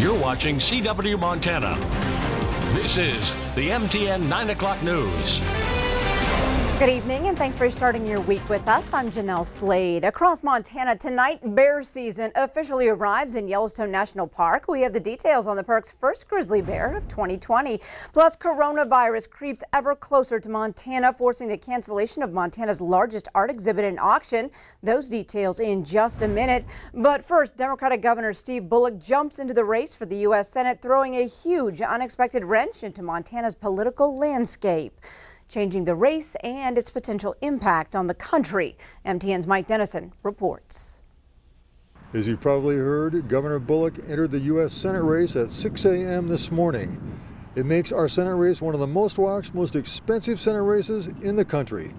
You're watching CW Montana. This is the MTN 9 o'clock news. Good evening and thanks for starting your week with us. I'm Jeanelle Slade. Across Montana tonight, bear season officially arrives in Yellowstone National Park. We have the details on the park's first grizzly bear of 2020. Plus, coronavirus creeps ever closer to Montana, forcing the cancellation of Montana's largest art exhibit and auction. Those details in just a minute. But first, Democratic Governor Steve Bullock jumps into the race for the U.S. Senate, throwing a huge unexpected wrench into Montana's political landscape, changing the race and its potential impact on the country. MTN's Mike Dennison reports. As you probably heard, Governor Bullock entered the U.S. Senate race at 6 a.m. this morning. It makes our Senate race one of the most watched, most expensive Senate races in the country.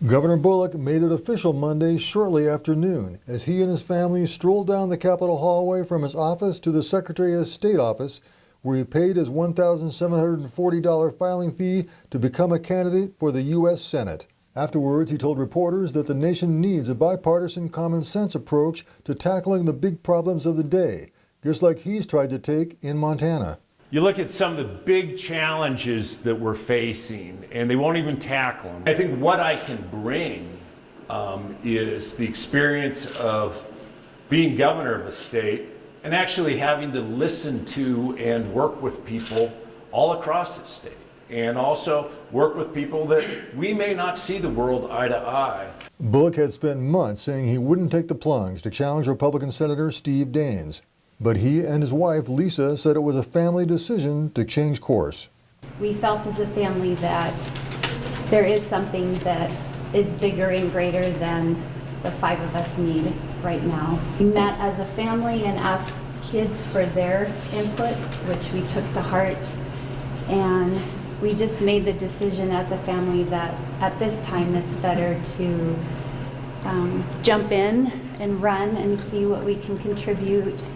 Governor Bullock made it official Monday shortly after noon as he and his family strolled down the Capitol hallway from his office to the Secretary of State office, where he paid his $1,740 filing fee to become a candidate for the U.S. Senate. Afterwards, he told reporters that the nation needs a bipartisan common sense approach to tackling the big problems of the day, just like he's tried to take in Montana. You look at some of the big challenges that we're facing, and they won't even tackle them. I think what I can bring is the experience of being governor of a state and actually having to listen to and work with people all across the state, and also work with people that we may not see the world eye to eye. Bullock had spent months saying he wouldn't take the plunge to challenge Republican Senator Steve Daines, but he and his wife Lisa said it was a family decision to change course. We felt as a family that there is something that is bigger and greater than the five of us need right now. We met as a family and asked kids for their input, which we took to heart, and we just made the decision as a family that at this time it's better to jump in and run and see what we can contribute,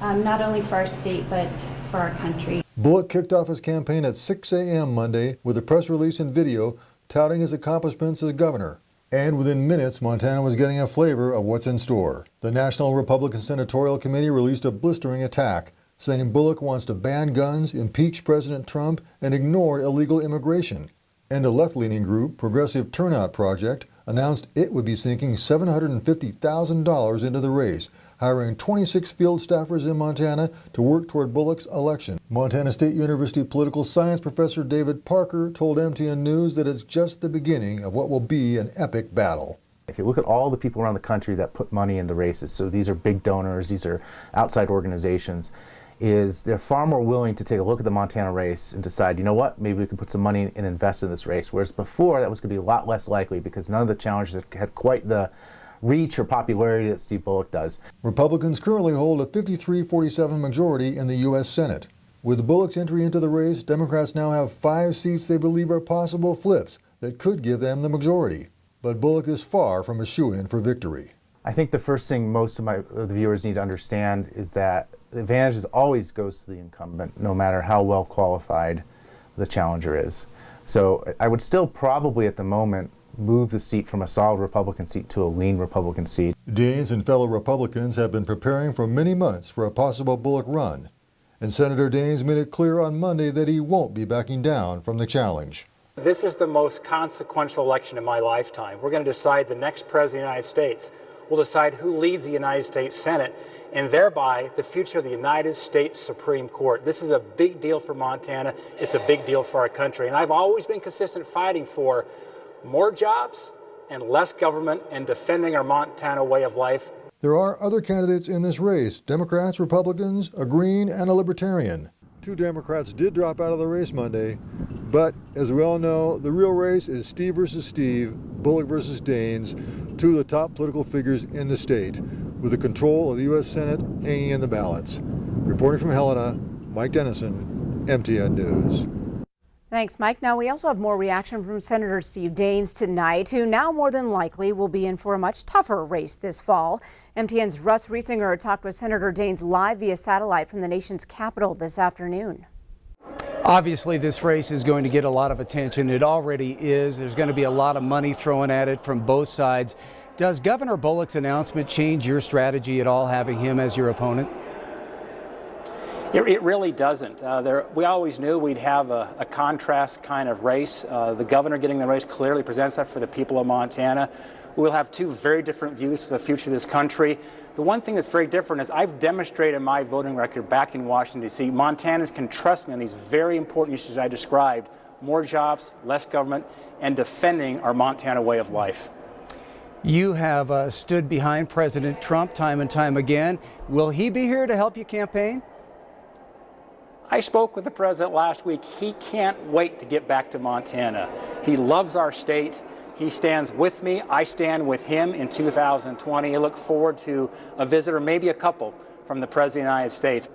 not only for our state but for our country. Bullock kicked off his campaign at 6 a.m. Monday with a press release and video touting his accomplishments as governor. And within minutes, Montana was getting a flavor of what's in store. The National Republican Senatorial Committee released a blistering attack, saying Bullock wants to ban guns, impeach President Trump, and ignore illegal immigration. And a left-leaning group, Progressive Turnout Project, announced it would be sinking $750,000 into the race, hiring 26 field staffers in Montana to work toward Bullock's election. Montana State University political science professor David Parker told MTN News that it's just the beginning of what will be an epic battle. If you look at all the people around the country that put money into races, so these are big donors, these are outside organizations, they're far more willing to take a look at the Montana race and decide, you know what, maybe we can put some money and invest in this race. Whereas before, that was going to be a lot less likely because none of the challenges had quite the reach or popularity that Steve Bullock does. Republicans currently hold a 53-47 majority in the U.S. Senate. With Bullock's entry into the race, Democrats now have 5 seats they believe are possible flips that could give them the majority. But Bullock is far from a shoo-in for victory. I think the first thing most of the viewers need to understand is that the advantage always goes to the incumbent, no matter how well qualified the challenger is. So I would still probably at the moment move the seat from a solid Republican seat to a lean Republican seat. Daines and fellow Republicans have been preparing for many months for a possible Bullock run. And Senator Daines made it clear on Monday that he won't be backing down from the challenge. This is the most consequential election in my lifetime. We're going to decide the next president of the United States. We'll decide who leads the United States Senate and thereby the future of the United States Supreme Court. This is a big deal for Montana. It's a big deal for our country. And I've always been consistent fighting for more jobs and less government and defending our Montana way of life. There are other candidates in this race, Democrats, Republicans, a Green, and a Libertarian. 2 Democrats did drop out of the race Monday, but as we all know, the real race is Steve versus Steve, Bullock versus Daines, 2 of the top political figures in the state, with the control of the U.S. Senate hanging in the balance. Reporting from Helena, Mike Dennison, MTN News. Thanks, Mike. Now, we also have more reaction from Senator Steve Daines tonight, who now more than likely will be in for a much tougher race this fall. MTN's Russ Riesinger talked with Senator Daines live via satellite from the nation's capital this afternoon. Obviously, this race is going to get a lot of attention. It already is. There's going to be a lot of money thrown at it from both sides. Does Governor Bullock's announcement change your strategy at all, having him as your opponent? It really doesn't. We always knew we'd have a contrast kind of race. The governor getting the race clearly presents that for the people of Montana. We'll have two very different views for the future of this country. The one thing that's very different is I've demonstrated my voting record back in Washington, D.C. Montanans can trust me on these very important issues I described: more jobs, less government, and defending our Montana way of life. You have stood behind President Trump time and time again. Will he be here to help you campaign? I spoke with the president last week. He can't wait to get back to Montana. He loves our state. He stands with me. I stand with him in 2020. I look forward to a visit, or maybe a couple, from the President of the United States.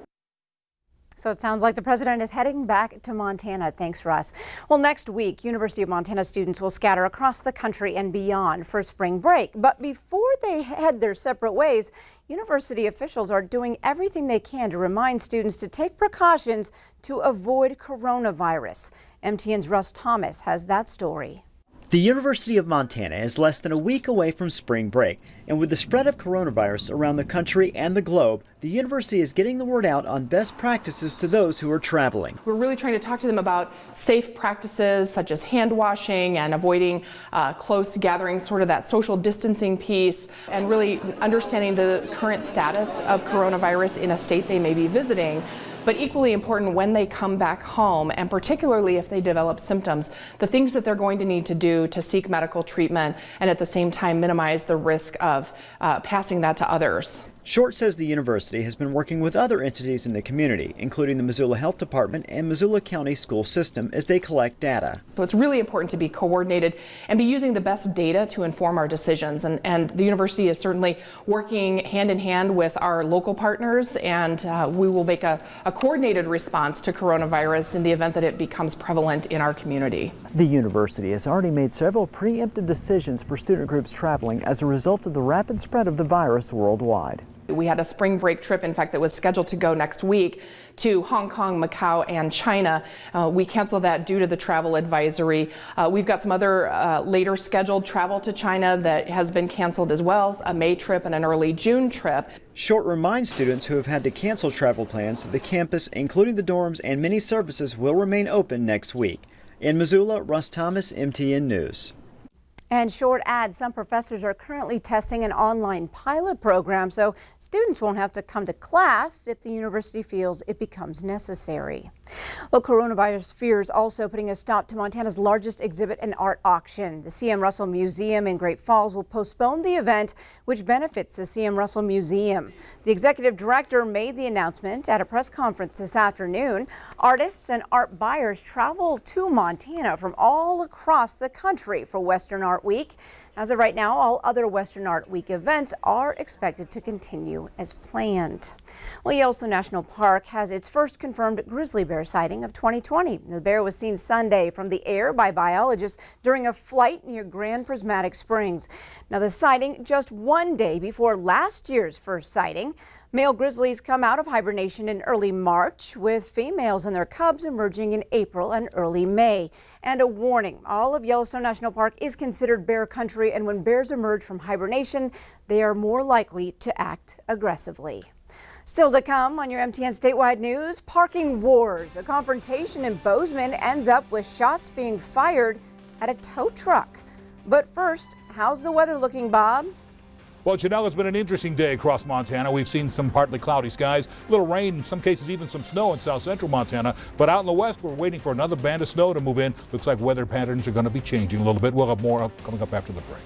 So it sounds like the president is heading back to Montana. Thanks, Russ. Well, next week, University of Montana students will scatter across the country and beyond for spring break. But before they head their separate ways, university officials are doing everything they can to remind students to take precautions to avoid coronavirus. MTN's Russ Thomas has that story. The University of Montana is less than a week away from spring break, and with the spread of coronavirus around the country and the globe, the university is getting the word out on best practices to those who are traveling. We're really trying to talk to them about safe practices such as hand washing and avoiding close gatherings, sort of that social distancing piece, and really understanding the current status of coronavirus in a state they may be visiting. But equally important, when they come back home, and particularly if they develop symptoms, the things that they're going to need to do to seek medical treatment and at the same time minimize the risk of passing that to others. Short says the university has been working with other entities in the community, including the Missoula Health Department and Missoula County School System, as they collect data. So it's really important to be coordinated and be using the best data to inform our decisions. And the university is certainly working hand in hand with our local partners, and we will make a coordinated response to coronavirus in the event that it becomes prevalent in our community. The university has already made several preemptive decisions for student groups traveling as a result of the rapid spread of the virus worldwide. We had a spring break trip, in fact, that was scheduled to go next week to Hong Kong, Macau, and China. We canceled that due to the travel advisory. We've got some other later scheduled travel to China that has been canceled as well, a May trip and an early June trip. Short reminds students who have had to cancel travel plans that the campus, including the dorms and many services, will remain open next week. In Missoula, Russ Thomas, MTN News. And Short adds some professors are currently testing an online pilot program, so students won't have to come to class if the university feels it becomes necessary. Well, coronavirus fears also putting a stop to Montana's largest exhibit and art auction. The C.M. Russell Museum in Great Falls will postpone the event, which benefits the C.M. Russell Museum. The executive director made the announcement at a press conference this afternoon. Artists and art buyers travel to Montana from all across the country for Western Art Week. As of right now, all other Western Art Week events are expected to continue as planned. Well, Yellowstone National Park has its first confirmed grizzly bear sighting of 2020. The bear was seen Sunday from the air by biologists during a flight near Grand Prismatic Springs. Now, the sighting just one day before last year's first sighting. Male grizzlies come out of hibernation in early March, with females and their cubs emerging in April and early May. And a warning, all of Yellowstone National Park is considered bear country, and when bears emerge from hibernation, they are more likely to act aggressively. Still to come on your MTN Statewide News, parking wars. A confrontation in Bozeman ends up with shots being fired at a tow truck. But first, how's the weather looking, Bob? Well, Jeanelle, it's been an interesting day across Montana. We've seen some partly cloudy skies, a little rain, in some cases even some snow in south central Montana. But out in the west, we're waiting for another band of snow to move in. Looks like weather patterns are going to be changing a little bit. We'll have more coming up after the break.